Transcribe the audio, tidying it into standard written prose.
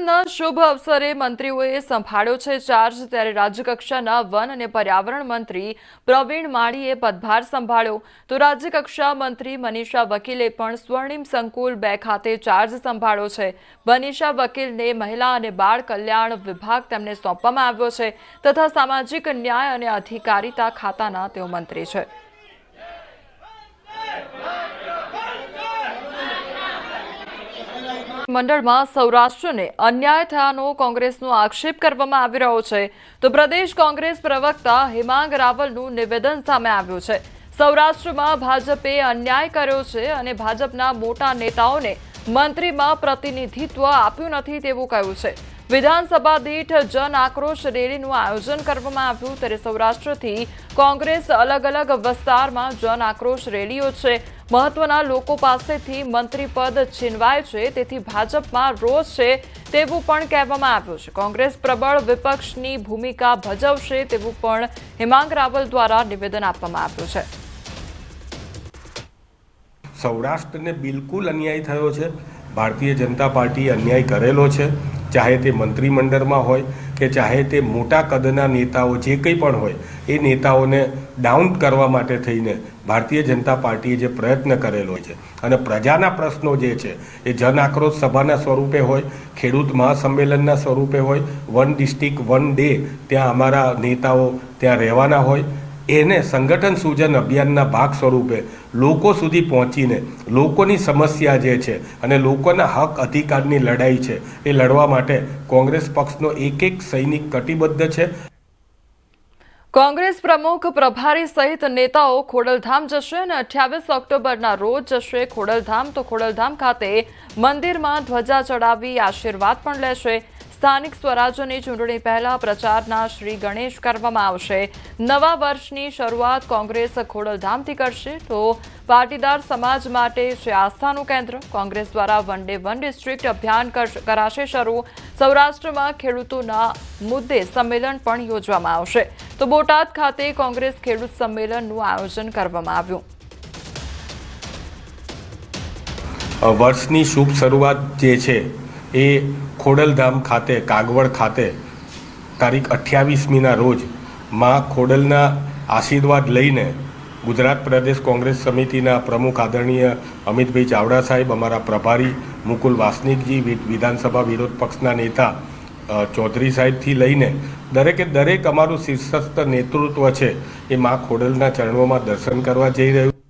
ગુજરાતના શુભ અવસરે મંત્રીઓએ સંભાળ્યો છે ચાર્જ। ત્યારે રાજ્યકક્ષાના વન અને પર્યાવરણ મંત્રી પ્રવીણ માળીએ પદભાર સંભાળ્યો તો રાજ્યકક્ષા મંત્રી મનીષા વકીલે પણ સ્વર્ણિમ સંકુલ 2 ખાતે ચાર્જ સંભાળ્યો છે। મનીષા વકીલને મહિલા અને બાળ કલ્યાણ વિભાગ તેમને સોંપવામાં આવ્યો છે તથા સામાજિક ન્યાય અને અધિકારિતા ખાતાના તેઓ મંત્રી છે। મંડળમાં સૌરાષ્ટ્રને અન્યાય થયાનો કોંગ્રેસનો આક્ષેપ કરવામાં આવી રહ્યો છે તો પ્રદેશ કોંગ્રેસ પ્રવક્તા હેમાંગ રાવલનું નિવેદન સામે આવ્યું છે। સૌરાષ્ટ્રમાં ભાજપે અન્યાય કર્યો છે અને ભાજપના મોટા નેતાઓને મંત્રીમાં પ્રતિનિધિત્વ આપ્યું નથી તેવું કહ્યું છે। વિધાનસભા દીઠ જન આક્રોશ રેલીનું આયોજન કરવામાં આવ્યું ત્યારે સૌરાષ્ટ્રથી કોંગ્રેસ અલગ અલગ વિસ્તારમાં જન આક્રોશ રેલીઓ છે। મહત્વના લોકો પાસેથી મંત્રી પદ છીનવાય છે તેથી ભાજપમાં રોષ છે તેવું પણ કહેવામાં આવ્યું છે। કોંગ્રેસ પ્રબળ વિપક્ષની ભૂમિકા ભજવશે તેવું પણ હેમાંગ રાવલ દ્વારા નિવેદન આપવામાં આવ્યું છે। સૌરાષ્ટ્રને બિલકુલ અન્યાય થયો છે। ભારતીય જનતા પાર્ટીએ અન્યાય કરેલો છે, ચાહે તે મંત્રીમંડળમાં હોય કે ચાહે તે મોટા કદના નેતાઓ જે કંઈ પણ હોય એ નેતાઓને ડાઉન કરવા માટે થઈને ભારતીય જનતા પાર્ટીએ જે પ્રયત્ન કરેલો છે અને પ્રજાના પ્રશ્નો જે છે એ જન આક્રોશ સભાના સ્વરૂપે હોય, ખેડૂત મહાસંમેલનના સ્વરૂપે હોય, વન ડિસ્ટ્રિક્ટ વન ડે ત્યાં અમારા નેતાઓ ત્યાં રહેવાના હોય, એને સંગઠન સૂજન અભિયાનના ભાગ સ્વરૂપે લોકો સુધી પહોંચીને લોકોની સમસ્યા જે છે અને લોકોના હક અધિકારની લડાઈ છે એ લડવા માટે કોંગ્રેસ પક્ષનો એક એક સૈનિક કટિબદ્ધ છે। કોંગ્રેસ પ્રમુખ પ્રભારી સહિત નેતાઓ ખોડલધામ જશે અને 28 ઓક્ટોબરના રોજ જશે ખોડલધામ તો ખોડલધામ ખાતે મંદિરમાં ધ્વજા ચડાવી આશીર્વાદ પણ લેશે। સ્થાનિક સ્વરાજ્યની ચૂંટણી પહેલા પ્રચારના શ્રી ગણેશ કરવામાં આવશે। નવા વર્ષની શરૂઆત કોંગ્રેસ ખોડલધામથી કરશે તો પાટીદાર સમાજ માટે છે આસ્થાનું કેન્દ્ર। કોંગ્રેસ દ્વારા વન ડે વન ડિસ્ટ્રિક્ટ અભિયાન કરાશે શરૂ। સૌરાષ્ટ્રમાં ખેડૂતોના મુદ્દે સંમેલન પણ યોજવામાં આવશે તો બોટાદ ખાતે કોંગ્રેસ ખેડૂત સંમેલનનું આયોજન કરવામાં આવ્યું। વર્ષની શુભ શરૂઆત જે છે એ ખોડલધામ ખાતે કાગવડ ખાતે તારીખ 28મીના રોજ માં ખોડલના આશીર્વાદ લઈને ગુજરાત પ્રદેશ કોંગ્રેસ સમિતિના પ્રમુખ આદરણીય અમિતભાઈ ચાવડા સાહેબ, અમારા પ્રભારી મુકુલ વાસનિકજી, વિધાનસભા વિરોધ પક્ષના નેતા ચૌધરી સાહેબથી લઈને દરેકે દરેક અમારું શીર્ષસ્થ નેતૃત્વ છે એ માં ખોડલના ચરણોમાં દર્શન કરવા જઈ રહ્યું।